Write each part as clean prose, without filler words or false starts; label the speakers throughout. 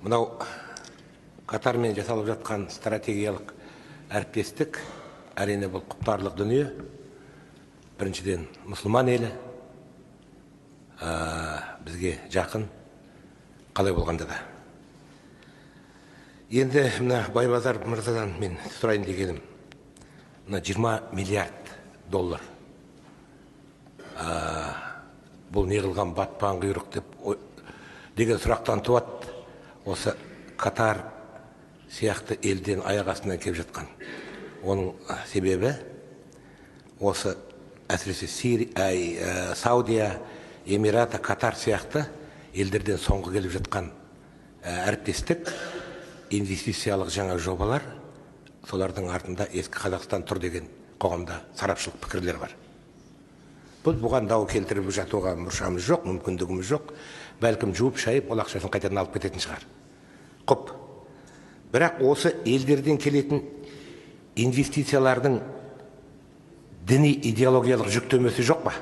Speaker 1: Мынау Катармен жасалып жатқан стратегиялық әріптестік әрине бұл құптарлық дүние. Біріншіден мұсылман елі бізге жақын, қалай болғанда да. Енді мына Байбазар мырзадан мен сұрайын дегенім, мына 20 миллиард доллар бұл неғылған батпан құйрық деген сұрақтан туады. Осы Катар сияқты елден аяқ астынан келіп жатқан. Оның себебі осы әсіресе Саудия, Эмираты, Катар сияқты елдерден соңғы келіп жатқан әріптестік, инвестициялық жаңа жобалар, солардың артында ескі Қазақстан тұр деген қоғамда сарапшылық пікірлер бар. Бұған дау келтіріп жатуға мұршамыз жоқ, мүмкіндігіміз жоқ. Бәлкім жуып шайып, ол ақшасын қайтадан алып кететін шығар. Құп. Бірақ осы елдерден келетін инвестициялардың діни идеологиялық жүктемесі жоқ ба?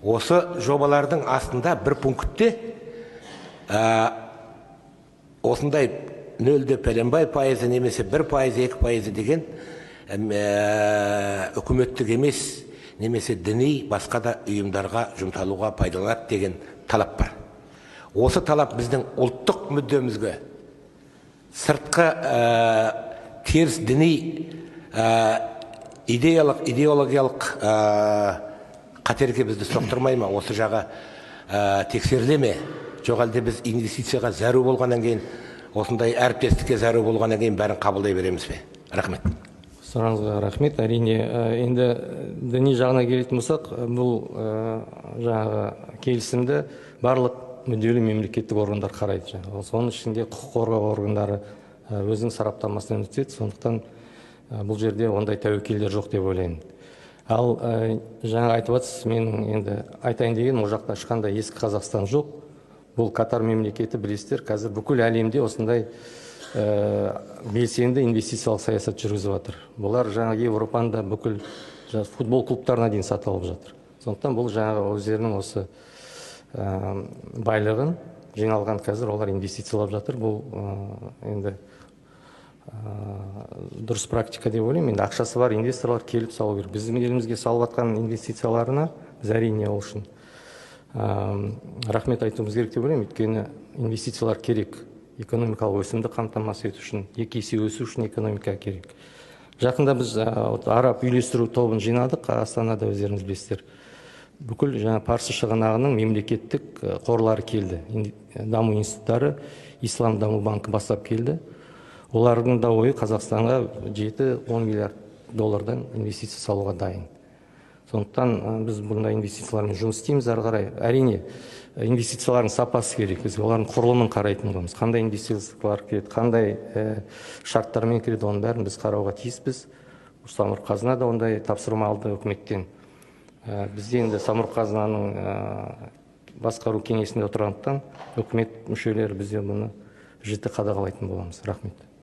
Speaker 1: Осы жобалардың астында бір пунктте осындай 0,5% немесе 1%, 2% деген үкіметтік емес, немесе діни басқа да ұйымдарға жұмсалуға пайдаланады деген талап бар. Осы талап біздің ұлттық мүддемізге сыртқы теріс діни идеологиялық қатерге бізді соқтырмай ма? Осы жағы тексеріле ме? Жоқ әлде біз инвестицияға зәру болғаннан кейін, осындай әріптестікке зәру болғаннан кейін бәрін қабылдай береміз бе? Рахмет.
Speaker 2: Сұрағыңызға рахмет. Әрине, енді діни жағына келетін болсақ, бұл жаңағы келісімді барлық мүдделі мемлекеттік органдар қарайды. Соның ішінде құқық қорғау органдары өзінің сараптамасынан өтеді. Сондықтан бұл жерде ондай тәуекелдер жоқ деп ойлаймын. Ал жаңа айтып жатсыз, мен енді айтайын деген, ол жақта ешқандай ескі Қазақстан жоқ. Бұл Катар мемлекеті, білесіздер, қазір бүкіл әлемде осындай белсенді инвестициялық саясат жүргізіп жатыр. Бұлар жаңа Европаны да бүкіл футбол клубтарына дейін сатып алып жатыр. Сондықтан бұл жаңа өздерінің осы байлығын жиналған қазір олар инвестициялап жатыр. Бұл енді дұрыс практика деп ойлаймын. Енді ақшасы бар инвесторлар келіп салу керек. Біздің елімізге салып жатқан инвестицияларына біз әрине ол үшін рахмет айтуымыз керек деп ойлаймын. Өйткені инвестициялар керек. Экономикалық өсімді қамтамасыз ету үшін, 2 есе өсу үшін экономика керек. Жақында біз араб үйлестіру тобын жинадық, Астанада, өздеріңіз білесіздер. Бүкіл жаңа Парсы шығанағының мемлекеттік қорлары келді. Даму институттары, Ислам даму банкі бастап келді. Олардың да ойы Қазақстанға 7-10 миллиард доллардан инвестиция салуға дайын. Сондықтан біз бұндай инвестициялармен жұмыс істейміз ары қарай. Әрине, инвестициялардың сапасы керек. Біз олардың құрылымын қарайтын боламыз. Қандай инвестициялар келеді, қандай шарттармен келеді, оның бәрін біз қарауға тиіспіз. Самұрық қазына да ондай тапсырма алды үкіметтен. Бізде енді самұрық қазынаның басқару кеңесінде отырғандықтан үкімет мүшелері бізде бұны жіті қадағалайтын боламыз. Рахмет.